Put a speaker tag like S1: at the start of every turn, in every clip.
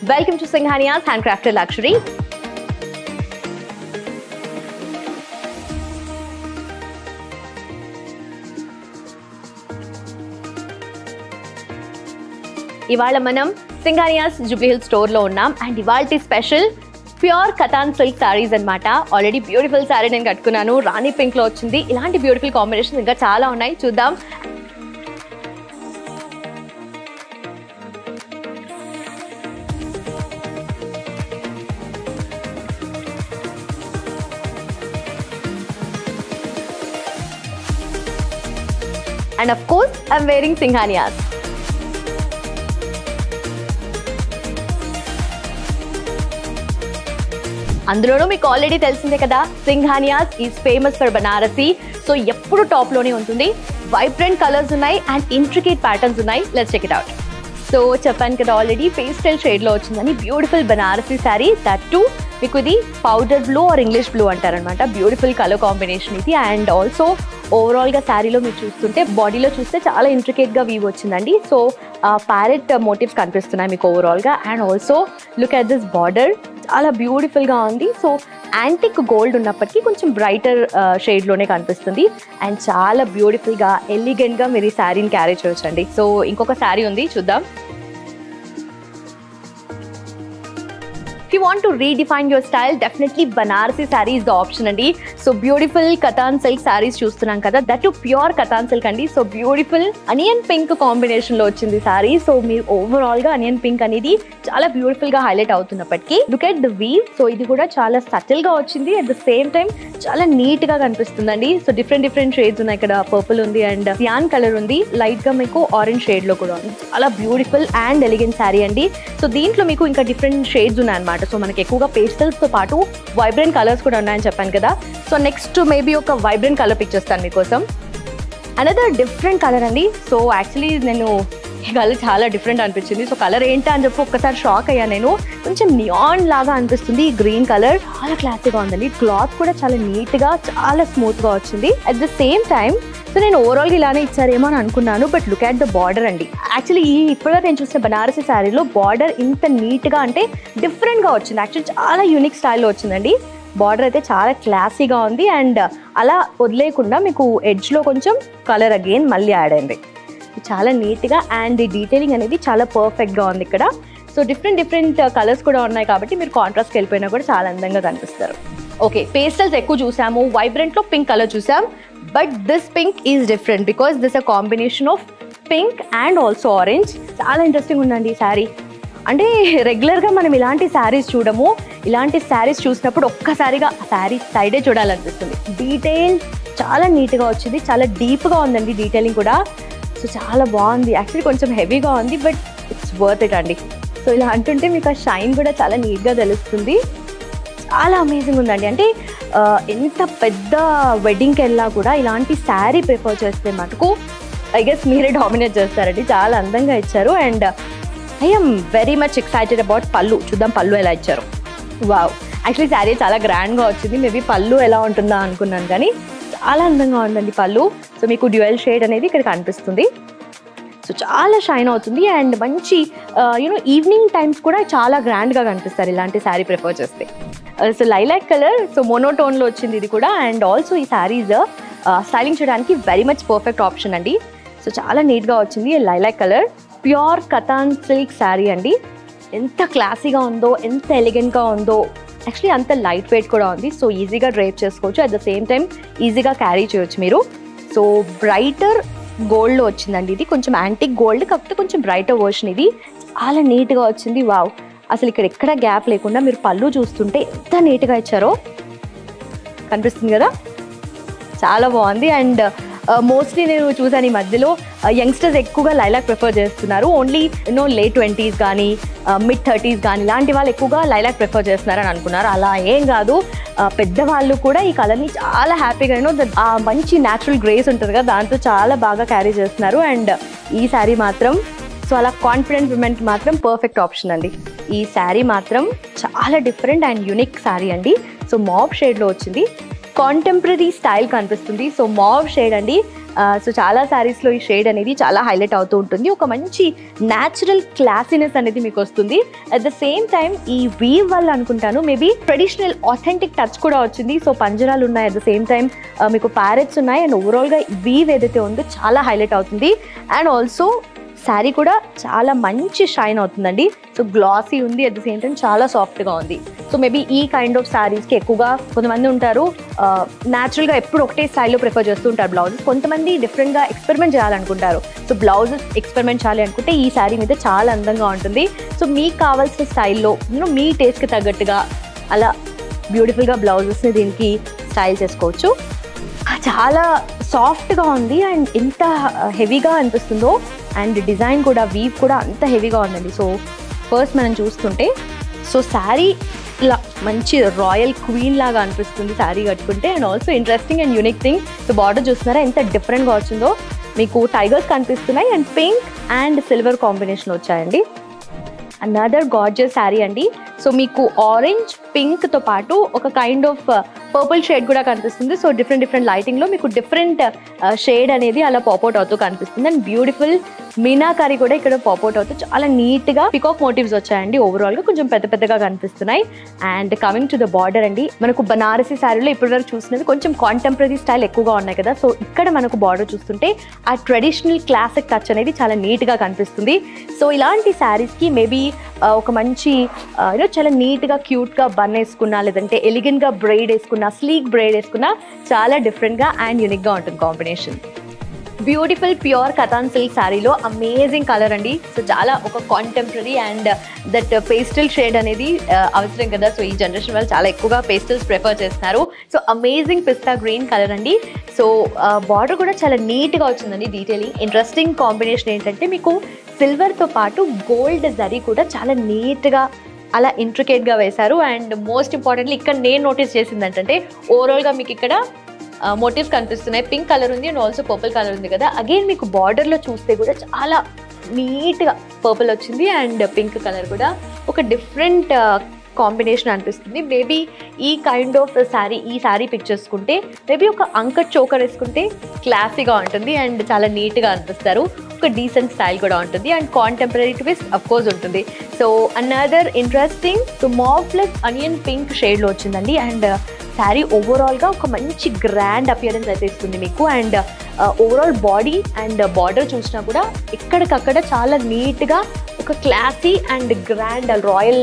S1: Welcome to Singhaniya's Handcrafted Luxury. ఇవాళ మనం Singhania's Jubilee hills store లో ఉన్నాం అండ్ ఇవాల్టి special pure Katan silk saris అన్నమాట. ఆల్రెడీ బ్యూటిఫుల్ సారీ నేను కట్టుకున్నాను, రాణి పింక్ లో వచ్చింది. ఇలాంటి బ్యూటిఫుల్ కాంబినేషన్ ఇంకా చాలా ఉన్నాయి, చూద్దాం. And of course, I'm wearing Singhaniya's. అందులోనూ మీకు ఆల్రెడీ తెలిసిందే కదా, Singhania's is famous for Banarasi. So ఎప్పుడు టాప్ లోనే ఉంటుంది. వైబ్రెంట్ కలర్స్ ఉన్నాయి అండ్ ఇంట్రికేట్ ప్యాటర్న్స్ ఉన్నాయి. Let's check it out. So చెప్పాను కదా ఆల్రెడీ, పేస్టల్ షేడ్ లో వచ్చిందని beautiful Banarasi sari. That too మీకు ఇది powder blue or English blue అంటారనమాట. బ్యూటిఫుల్ కలర్ కాంబినేషన్ ఇది. అండ్ ఆల్సో ఓవరాల్ గా శారీలో మీరు చూస్తుంటే బాడీలో చూస్తే చాలా ఇంట్రికేట్ గా వీవ్ వచ్చిందండి. సో ప్యారెట్ మోటివ్స్ కనిపిస్తున్నాయి మీకు ఓవరాల్ గా. And also look at this border, చాలా బ్యూటిఫుల్ గా ఉంది. సో యాంటిక్ గోల్డ్ ఉన్నప్పటికీ కొంచెం బ్రైటర్ షేడ్ లోనే కనిపిస్తుంది. అండ్ చాలా బ్యూటిఫుల్ గా ఎలిగెంట్ గా మీరు ఈ శారీని క్యారీ చేయొచ్చండి. సో ఇంకొక శారీ ఉంది, చూద్దాం. If you want to redefine your style, definitely Banarasi saree is the option andi. So beautiful Katan silk sarees చూస్తున్నాం కదా, that to pure Katan silk అండి. So beautiful onion pink combination లో వచ్చింది sari. So మీరు overall గా onion pink అనేది చాలా beautiful గా హైలైట్ అవుతున్నప్పటికీ look at the weave. So ఇది కూడా చాలా సటిల్ గా వచ్చింది, అట్ ద సేమ్ టైం చాలా నీట్ గా కనిపిస్తుందండి. సో డిఫరెంట్ షేడ్స్ ఉన్నాయి ఇక్కడ. పర్పుల్ ఉంది అండ్ సియాన్ కలర్ ఉంది, లైట్ గా మీకు ఆరెంజ్ షేడ్ లో కూడా ఉంది. చాలా బ్యూటిఫుల్ అండ్ ఎలిగెంట్ సారీ అండి. సో దీంట్లో మీకు ఇంకా డిఫరెంట్ షేడ్స్ ఉన్నాయి అనమాట. సో మనకి ఎక్కువగా పేస్టల్స్ తో పాటు వైబ్రెంట్ కలర్స్ కూడా ఉన్నాయని చెప్పాను కదా. సో నెక్స్ట్ మేబీ ఒక వైబ్రెంట్ కలర్ పిక్ చేస్తాను మీకోసం. అనదర్ డిఫరెంట్ కలర్ అండి. సో యాక్చువల్లీ నేను ఈ కలర్ చాలా డిఫరెంట్ అనిపించింది. సో కలర్ ఏంటా అని చెప్పి ఒక్కసారి షాక్ అయ్యాను నేను. కొంచెం నియాన్ లాగా అనిపిస్తుంది ఈ గ్రీన్ కలర్. చాలా క్లాసీగా ఉందండి. క్లాత్ కూడా చాలా నీట్ గా చాలా స్మూత్ గా వచ్చింది. At the same time so నేను ఓవరాల్గా ఇలానే ఇచ్చారేమో అని అనుకున్నాను, but look at the border అండి. యాక్చువల్లీ ఇప్పుడుగా నేను చూసిన బనారసి శారీలో బార్డర్ ఇంత నీట్గా అంటే డిఫరెంట్గా వచ్చింది. యాక్చువల్లీ చాలా యూనిక్ స్టైల్లో వచ్చిందండి. బార్డర్ అయితే చాలా క్లాసీగా ఉంది. అండ్ అలా వదిలేకుండా మీకు ఎడ్జ్లో కొంచెం కలర్ అగైన్ మళ్ళీ యాడ్ అయింది. చాలా నీట్గా అండ్ డీటెయిలింగ్ అనేది చాలా పర్ఫెక్ట్గా ఉంది ఇక్కడ. సో డిఫరెంట్ కలర్స్ కూడా ఉన్నాయి కాబట్టి మీరు కాంట్రాస్ట్కి వెళ్ళిపోయినా కూడా చాలా అందంగా కనిపిస్తారు. ఓకే, పేస్టల్స్ ఎక్కువ చూసాము, వైబ్రెంట్లో పింక్ కలర్ చూసాం. But this pink is different because this a combination of pink and also orange. చాలా ఇంట్రెస్టింగ్ ఉందండి ఈ శారీ. అంటే రెగ్యులర్గా మనం ఇలాంటి శారీస్ చూడము. ఇలాంటి శారీస్ చూసినప్పుడు ఒక్కసారిగా శారీ సైడే చూడాలనిపిస్తుంది. డీటెయిల్ చాలా నీట్గా వచ్చింది, చాలా డీప్గా ఉందండి డీటెయిలింగ్ కూడా. సో చాలా బాగుంది. యాక్చువల్లీ కొంచెం హెవీగా ఉంది, బట్ ఇట్స్ వర్త్ ఇట్ అండి. సో ఇలా అంటుంటే మీకు ఆ షైన్ కూడా చాలా నీట్గా తెలుస్తుంది. చాలా అమేజింగ్ ఉందండి. అంటే ఎంత పెద్ద వెడ్డింగ్కి వెళ్ళా కూడా ఇలాంటి శారీ ప్రిఫర్ చేస్తే మటుకు ఐ గెస్ మీరే డామినేట్ చేస్తారండి. చాలా అందంగా ఇచ్చారు. And I'm very much excited about పళ్ళు. చూద్దాం పళ్ళు ఎలా ఇచ్చారు. వావ్, యాక్చువల్లీ శారీ చాలా గ్రాండ్గా వచ్చింది. మేబీ పళ్ళు ఎలా ఉంటుందా అనుకున్నాను, కానీ చాలా అందంగా ఉందండి పళ్ళు. సో మీకు డ్యూయల్ షేడ్ అనేది ఇక్కడ కనిపిస్తుంది. సో చాలా షైన్ అవుతుంది అండ్ మంచి ఈవినింగ్ టైమ్స్ కూడా చాలా గ్రాండ్గా కనిపిస్తారు ఇలాంటి శారీ ప్రిఫర్ చేస్తే. సో లైలాక్ కలర్, సో మోనోటోన్లో వచ్చింది ఇది కూడా. అండ్ ఆల్సో ఈ శారీస్ స్టైలింగ్ చేయడానికి వెరీ మచ్ పర్ఫెక్ట్ ఆప్షన్ అండి. సో చాలా నీట్గా వచ్చింది lilac colour. Pure Katan silk sari అండి. ఎంత క్లాసీగా ఉందో, ఎంత ఎలిగెంట్గా ఉందో. యాక్చువల్లీ అంత లైట్ వెయిట్ కూడా ఉంది. సో ఈజీగా డ్రైప్ చేసుకోవచ్చు, అట్ ద సేమ్ టైం ఈజీగా క్యారీ చేయొచ్చు మీరు. సో బ్రైటర్ గోల్డ్లో వచ్చిందండి ఇది. కొంచెం యాంటిక్ గోల్డ్ కాకపోతే కొంచెం బ్రైటర్ వర్షన్ ఇది. చాలా నీట్గా వచ్చింది. వావ్, అసలు ఇక్కడ ఎక్కడ గ్యాప్ లేకుండా మీరు పళ్ళు చూస్తుంటే ఎంత నీట్గా ఇచ్చారో కనిపిస్తుంది కదా. చాలా బాగుంది. అండ్ మోస్ట్లీ నేను చూసాను ఈ మధ్యలో యంగ్స్టర్స్ ఎక్కువగా లైలాక్ ప్రిఫర్ చేస్తున్నారు. ఓన్లీ లేట్ 20s కానీ మిడ్ 30s కానీ ఇలాంటి వాళ్ళు ఎక్కువగా లైలాక్ ప్రిఫర్ చేస్తున్నారని అనుకున్నారు. అలా ఏం కాదు, పెద్దవాళ్ళు కూడా ఈ కలర్ని చాలా హ్యాపీగా ఆ మంచి న్యాచురల్ గ్రేస్ ఉంటుంది కదా, దాంతో చాలా బాగా క్యారీ చేస్తున్నారు. అండ్ ఈ శారీ మాత్రం సో అలా కాన్ఫిడెంట్ విమెన్కి మాత్రం పర్ఫెక్ట్ ఆప్షన్ అండి. ఈ శారీ మాత్రం చాలా డిఫరెంట్ అండ్ యూనిక్ శారీ అండి. సో మావ్ షేడ్లో వచ్చింది, కాంటెంపరీ స్టైల్ కనిపిస్తుంది. సో మావ్ షేడ్ అండి, సో చాలా శారీస్లో ఈ షేడ్ అనేది చాలా హైలైట్ అవుతూ ఉంటుంది. ఒక మంచి న్యాచురల్ క్లాసీనెస్ అనేది మీకు వస్తుంది. అట్ ద సేమ్ టైం ఈ వీవ్ వల్ల అనుకుంటాను మేబీ ట్రెడిషనల్ ఆథెంటిక్ టచ్ కూడా వచ్చింది. సో పంజరాలు ఉన్నాయి, అట్ ద సేమ్ టైం మీకు ప్యారెట్స్ ఉన్నాయి, అండ్ ఓవరాల్గా వీవ్ ఏదైతే ఉందో చాలా హైలైట్ అవుతుంది. అండ్ ఆల్సో శారీ కూడా చాలా మంచి షైన్ అవుతుందండి. సో గ్లాసీ ఉంది, అట్ ద సేమ్ టైం చాలా సాఫ్ట్గా ఉంది. సో మేబీ ఈ కైండ్ ఆఫ్ శారీస్కి ఎక్కువగా కొంతమంది ఉంటారు న్యాచురల్గా ఎప్పుడు ఒకటే స్టైల్లో ప్రిఫర్ చేస్తూ ఉంటారు బ్లౌజెస్. కొంతమంది డిఫరెంట్గా ఎక్స్పెరిమెంట్ చేయాలనుకుంటారు. సో బ్లౌజెస్ ఎక్స్పెరిమెంట్ చేయాలి అనుకుంటే ఈ శారీ మీద చాలా అందంగా ఉంటుంది. సో మీకు కావాల్సిన స్టైల్లో మీ టేస్ట్కి తగ్గట్టుగా అలా బ్యూటిఫుల్గా బ్లౌజెస్ని దీనికి స్టైల్ చేసుకోవచ్చు. చాలా సాఫ్ట్గా ఉంది అండ్ ఎంత హెవీగా అనిపిస్తుందో, అండ్ డిజైన్ కూడా వీవ్ కూడా అంత హెవీగా ఉందండి. సో ఫస్ట్ మనం చూస్తుంటే సో శారీ ఇలా మంచి రాయల్ క్వీన్ లాగా అనిపిస్తుంది శారీ కట్టుకుంటే. And also interesting and unique thing, so border చూస్తున్నారా ఎంత డిఫరెంట్గా వచ్చిందో. మీకు టైగర్స్ కనిపిస్తున్నాయి and pink and silver combination వచ్చాయండి. అనదర్ గార్జియస్ శారీ అండి. సో మీకు ఆరెంజ్ పింక్తో పాటు ఒక కైండ్ ఆఫ్ పర్పుల్ షేడ్ కూడా కనిపిస్తుంది. సో డిఫరెంట్ లైటింగ్లో మీకు డిఫరెంట్ షేడ్ అనేది అలా పాప్అవుట్ అవుతూ కనిపిస్తుంది. అండ్ బ్యూటిఫుల్ మీనాకారి కూడా ఇక్కడ పాప్అవుట్ అవుతూ చాలా నీట్గా పికాక్ మోటివ్స్ వచ్చాయండి. ఓవరాల్గా కొంచెం పెద్దగా కనిపిస్తున్నాయి. And coming to the border అండి, మనకు బనారసి శారీలో ఇప్పటి వరకు చూసినది కొంచెం కాంటెంపరీ స్టైల్ ఎక్కువగా ఉన్నాయి కదా. సో ఇక్కడ మనకు బార్డర్ చూస్తుంటే ఆ ట్రెడిషనల్ క్లాసిక్ టచ్ అనేది చాలా నీట్గా కనిపిస్తుంది. సో ఇలాంటి శారీస్కి మేబీ ఒక మంచి చాలా నీట్గా క్యూట్గా బన్ వేసుకున్నా, లేదంటే ఎలిగెంట్గా బ్రైడ్ వేసుకున్నా, స్లీక్ బ్రైడ్ వేసుకున్నా చాలా డిఫరెంట్గా అండ్ యూనిక్గా ఉంటుంది combination. Beautiful pure Katan silk శారీలో అమేజింగ్ కలర్ అండి. సో చాలా ఒక contemporary and that pastel shade అనేది అవసరం కదా. సో ఈ జనరేషన్ వాళ్ళు చాలా ఎక్కువగా పేస్టల్స్ ప్రిఫర్ చేస్తున్నారు. సో అమేజింగ్ పిస్తా గ్రీన్ కలర్ అండి. సో బార్డర్ కూడా చాలా నీట్గా వచ్చిందండి. డీటెయిలింగ్ ఇంట్రెస్టింగ్ కాంబినేషన్ ఏంటంటే మీకు సిల్వర్తో పాటు గోల్డ్ జరీ కూడా చాలా నీట్గా అలా ఇంట్రికేట్గా వేశారు. అండ్ మోస్ట్ ఇంపార్టెంట్లీ ఇక్కడ నేను నోటీస్ చేసింది ఏంటంటే ఓవరాల్గా మీకు ఇక్కడ మోటివ్స్ కనిపిస్తున్నాయి. పింక్ కలర్ ఉంది అండ్ ఆల్సో పర్పుల్ కలర్ ఉంది కదా. అగైన్ మీకు బార్డర్లో చూస్తే కూడా చాలా నీట్గా పర్పుల్ వచ్చింది అండ్ పింక్ కలర్ కూడా ఒక డిఫరెంట్ కాంబినేషన్ అనిపిస్తుంది. మేబీ ఈ కైండ్ ఆఫ్ శారీ ఈ శారీ పిక్ చేసుకుంటే మేబీ ఒక అంకట్ చోకర్ వేసుకుంటే క్లాసీగా ఉంటుంది అండ్ చాలా నీట్గా అనిపిస్తారు. ఒక డీసెంట్ స్టైల్ కూడా ఉంటుంది and contemporary twist of course ఉంటుంది. So another interesting mauve plus onion pink షేడ్లో వచ్చిందండి. అండ్ శారీ ఓవరాల్గా ఒక మంచి గ్రాండ్ అపియరెన్స్ అయితే ఇస్తుంది మీకు. And overall body and border చూసినా కూడా ఎక్కడికక్కడ చాలా నీట్గా ఒక classy and grand royal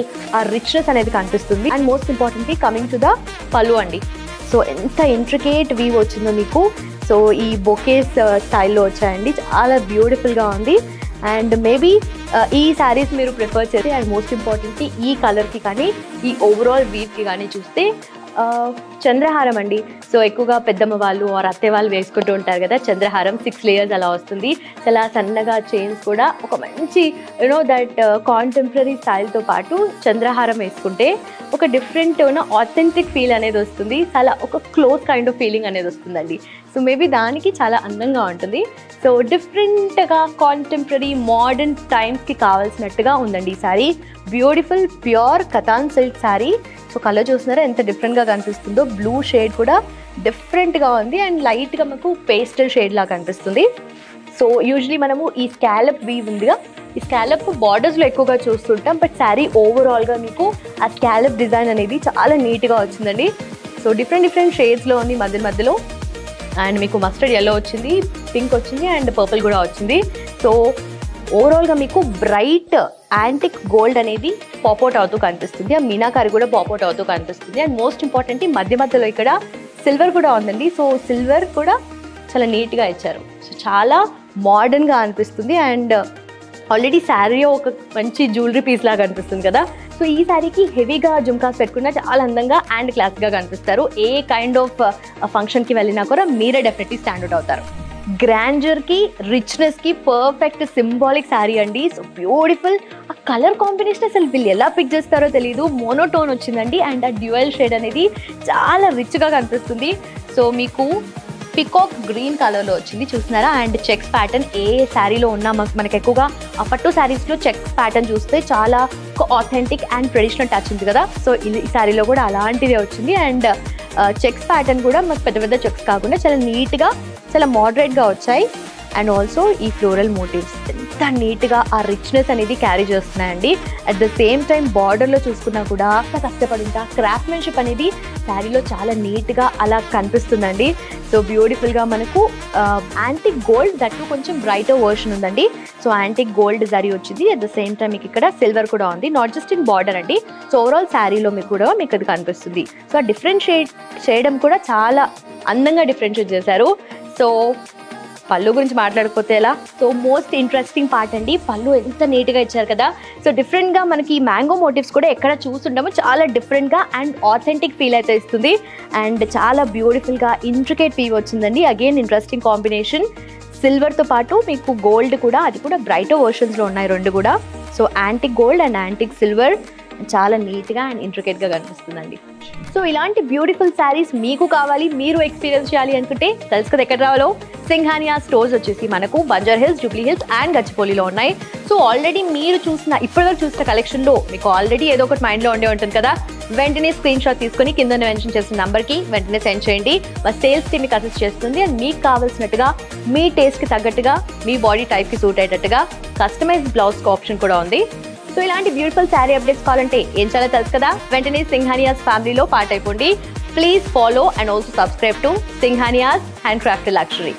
S1: richness అనేది కనిపిస్తుంది. And most importantly coming to the పళ్ళు అండి. సో ఎంత ఇంట్రికేట్ వీవ్ వచ్చిందో మీకు. సో ఈ బొకేస్ స్టైల్లో వచ్చాయండి, చాలా బ్యూటిఫుల్గా ఉంది. అండ్ మేబీ ఈ శారీస్ మీరు ప్రిఫర్ చేస్తే అండ్ మోస్ట్ ఇంపార్టెంట్లీ ఈ కలర్కి కానీ ఈ ఓవరాల్ వీవ్కి కానీ చూస్తే చంద్రహారం అండి. సో ఎక్కువగా పెద్దమ్మ వాళ్ళు ఆర్ అత్తే వాళ్ళు వేసుకుంటూ ఉంటారు కదా చంద్రహారం, 6 లేయర్స్ అలా వస్తుంది. చాలా సన్నగా చైన్స్ కూడా ఒక మంచి దట్ కాంటెంపరీ స్టైల్తో పాటు చంద్రహారం వేసుకుంటే ఒక డిఫరెంట్ ఆథెంటిక్ ఫీల్ అనేది వస్తుంది. చాలా ఒక క్లోజ్ కైండ్ ఆఫ్ ఫీలింగ్ అనేది వస్తుందండి. సో మేబీ దానికి చాలా అందంగా ఉంటుంది. సో డిఫరెంట్గా కాంటెంపరీ మోడర్న్ టైమ్స్కి కావాల్సినట్టుగా ఉందండి ఈ sari. Beautiful pure Katan silk sari. So colour చూస్తున్నారా ఎంత డిఫరెంట్గా కనిపిస్తుందో. బ్లూ షేడ్ కూడా డిఫరెంట్గా ఉంది అండ్ లైట్గా మనకు పేస్టల్ షేడ్ లాగా కనిపిస్తుంది. సో యూజువలీ మనము ఈ స్కాలప్ వీవ్ ఉందిగా, ఈ స్కాలప్ బార్డర్స్లో ఎక్కువగా చూస్తుంటాం. బట్ శారీ ఓవరాల్గా మీకు ఆ స్కాలప్ డిజైన్ అనేది చాలా నీట్గా వచ్చిందండి. సో డిఫరెంట్ షేడ్స్లో ఉంది మధ్యలో. అండ్ మీకు మస్టర్డ్ ఎల్లో వచ్చింది, పింక్ వచ్చింది అండ్ పర్పుల్ కూడా వచ్చింది. సో ఓవరాల్గా మీకు బ్రైట్ యాంటిక్ గోల్డ్ అనేది పాప్అవుట్ అవుతూ కనిపిస్తుంది. ఆ మీనాకారి కూడా పాప్అవుట్ అవుతూ కనిపిస్తుంది. అండ్ మోస్ట్ ఇంపార్టెంట్లీ మధ్యలో ఇక్కడ సిల్వర్ కూడా ఉందండి. సో సిల్వర్ కూడా చాలా నీట్గా ఇచ్చారు. సో చాలా మోడర్న్గా అనిపిస్తుంది. అండ్ ఆల్రెడీ శారీ ఒక మంచి జ్యువెలరీ పీస్ లాగా అనిపిస్తుంది కదా. సో ఈ శారీకి హెవీగా జుమ్కాస్ పెట్టుకున్నా చాలా అందంగా అండ్ క్లాస్గా కనిపిస్తారు. ఏ కైండ్ ఆఫ్ ఫంక్షన్కి వెళ్ళినా కూడా మీరే డెఫినెట్లీ స్టాండౌట్ అవుతారు. గ్రాండర్కి రిచ్నెస్కి పర్ఫెక్ట్ సింబాలిక్ శారీ అండి. So beautiful. ఆ కలర్ కాంబినేషన్ అసలు వీళ్ళు ఎలా పిక్ చేస్తారో తెలియదు. మోనోటోన్ వచ్చిందండి అండ్ ఆ డ్యూయల్ షేడ్ అనేది చాలా రిచ్గా కనిపిస్తుంది. సో మీకు పికాక్ గ్రీన్ కలర్లో వచ్చింది చూస్తున్నారా. అండ్ చెక్స్ ప్యాటర్న్ ఏ శారీలో ఉన్నా మనకి ఎక్కువగా ఆ పట్టు శారీస్లో చెక్స్ ప్యాటర్న్ చూస్తే చాలా ఒక ఆథెంటిక్ అండ్ ట్రెడిషనల్ టచ్ ఉంది కదా. సో ఈ శారీలో కూడా అలాంటిదే వచ్చింది. అండ్ చెక్స్ ప్యాటర్న్ కూడా మాకు పెద్ద చెక్స్ కాకుండా చాలా నీట్గా చాలా మోడరేట్గా వచ్చాయి. అండ్ ఆల్సో ఈ ఫ్లోరల్ మోటివ్స్ ఎంత నీట్గా ఆ రిచ్నెస్ అనేది క్యారీ చేస్తున్నాయండి. అట్ ద సేమ్ టైం బార్డర్లో చూసుకున్నా కూడా కష్టపడి ఉంటా క్రాఫ్ట్మెన్షిప్ అనేది శారీలో చాలా నీట్గా అలా కనిపిస్తుందండి. సో బ్యూటిఫుల్గా మనకు యాంటిక్ గోల్డ్ దట్టు కొంచెం బ్రైటర్ వర్షన్ ఉందండి. సో యాంటిక్ గోల్డ్ జరీ వచ్చింది. అట్ ద సేమ్ టైం మీకు ఇక్కడ సిల్వర్ కూడా ఉంది, నాట్ జస్ట్ ఇన్ బార్డర్ అండి. సో ఓవరాల్ శారీలో మీకు కూడా మీకు అది కనిపిస్తుంది. సో డిఫరెన్షియేట్ చేయడం కూడా చాలా అందంగా డిఫరెన్షియేట్ చేశారు. సో పళ్ళు గురించి మాట్లాడకపోతే ఎలా? సో మోస్ట్ ఇంట్రెస్టింగ్ పార్ట్ అండి, పళ్ళు ఎంత నీట్గా ఇచ్చారు కదా. సో డిఫరెంట్గా మనకి మ్యాంగో మోటివ్స్ కూడా ఎక్కడ చూస్తుంటామో చాలా డిఫరెంట్గా అండ్ ఆథెంటిక్ ఫీల్ అయితే ఇస్తుంది. అండ్ చాలా బ్యూటిఫుల్గా ఇంట్రికేట్ వీవ్ వచ్చిందండి. Again interesting combination. సిల్వర్తో పాటు మీకు గోల్డ్ కూడా, అది కూడా బ్రైటర్ వర్షన్స్లో ఉన్నాయి రెండు కూడా. So antique gold and antique silver చాలా నీట్గా అండ్ ఇంట్రికేట్గా కనిపిస్తుందండి. సో ఇలాంటి బ్యూటిఫుల్ శారీస్ మీకు కావాలి, మీరు ఎక్స్పీరియన్స్ చేయాలి అనుకుంటే తెలుసు కదా ఎక్కడ రావాలో. సింఘానియా స్టోర్స్ వచ్చేసి మనకు బంజారా హిల్స్, జూబ్లీ హిల్స్ అండ్ గచ్చిబౌలిలో ఉన్నాయి. సో ఆల్రెడీ మీరు ఇప్పటివరకు చూసిన కలెక్షన్లో మీకు ఆల్రెడీ ఏదో ఒకటి మైండ్లో ఉండే ఉంటుంది కదా. వెంటనే స్క్రీన్ షాట్ తీసుకొని కింద మెన్షన్ చేసిన నెంబర్కి వెంటనే సెండ్ చేయండి. మా సేల్స్ టీమ్ మీకు అసిస్ట్ చేస్తుంది. అండ్ మీకు కావాల్సినట్టుగా మీ టేస్ట్కి తగ్గట్టుగా, మీ బాడీ టైప్కి సూట్ అయ్యేటట్టుగా కస్టమైజ్డ్ బ్లౌజ్కి ఆప్షన్ కూడా ఉంది. సో ఇలాంటి బ్యూటిఫుల్ శారీ అప్డేట్స్ కావాలంటే ఏం చేయాలో తెలుసు కదా, వెంటనే సింఘానియాస్ ఫ్యామిలీలో పార్ట్ అయిపోండి. Please follow and also subscribe to Singhania's hand crafted luxury.